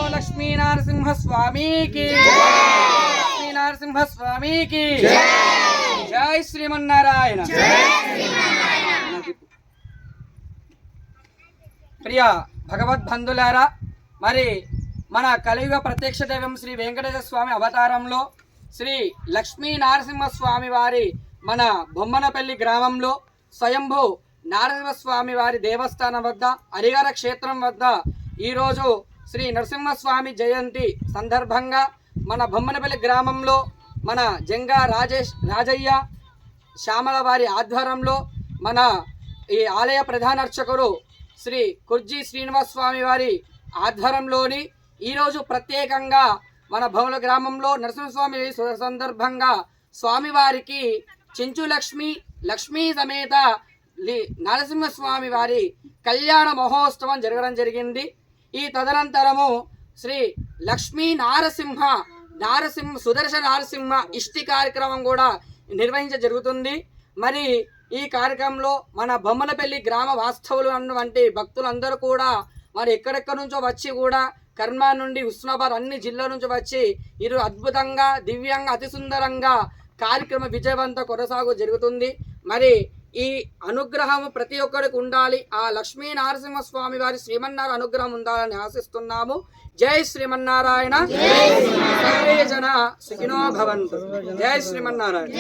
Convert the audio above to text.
लक्ष्मी नरसिंह स्वामी की लक्ष्मी नरसिंह स्वामी की जय श्रीमन्नारायण। प्रिय भगवद्बंधुलारा मरी मन कलियुग प्रत्यक्ष दैवं श्री वेंकटेश्वर स्वामी अवतारंलो श्री लक्ष्मी नरसिंह स्वामी वारी मन बొమ్మనపల్లి గ్రామంలో స్వయంభూ నారసింహ స్వామి వారి దేవస్థానం వద్ద అరిగార క్షేత్రం వద్ద ఈ రోజు శ్రీ నరసింహ స్వామి జయంతి సందర్భంగా మన బొమ్మనపల్లి గ్రామంలో మన జంగా రాజయ్య శ్యామల వారి ఆధ్వర్యంలో మన ఈ ఆలయ ప్రధాన అర్చకులు శ్రీ కుర్జీ శ్రీనివాస్ స్వామి వారి ఆధ్వర్యంలోని ఈ రోజు ప్రత్యేకంగా మన బొమ్మల గ్రామంలో నరసింహస్వామి సందర్భంగా స్వామివారికి చెంచు లక్ష్మీ సమేత నరసింహస్వామి వారి కళ్యాణ మహోత్సవం జరగడం జరిగింది। ఈ తదనంతరము శ్రీ లక్ష్మీ సుదర్శన నరసింహ ఇష్టి కార్యక్రమం కూడా నిర్వహించ జరుగుతుంది। మరి ఈ కార్యక్రమంలో మన బొమ్మనపల్లి గ్రామ వాస్తవులు అన్నటువంటి భక్తులందరూ కూడా మరి ఎక్కడెక్కడి నుంచో వచ్చి కూడా కర్మా నుండి ఉస్మానాబాద్ అన్ని జిల్లాల నుంచి వచ్చి ఇరు అద్భుతంగా దివ్యంగా అతి సుందరంగా కార్యక్రమ విజయవంతం కొనసాగు జరుగుతుంది। మరి ఈ అనుగ్రహం ప్రతి ఒక్కరికి ఉండాలి, ఆ లక్ష్మీ నరసింహ స్వామి వారి శ్రీమన్నారాయణ అనుగ్రహం ఉండాలని ఆశిస్తున్నాము। జై శ్రీమన్నారాయణ, సర్వే జన సుఖినో భవంతు। జై శ్రీమన్నారాయణ।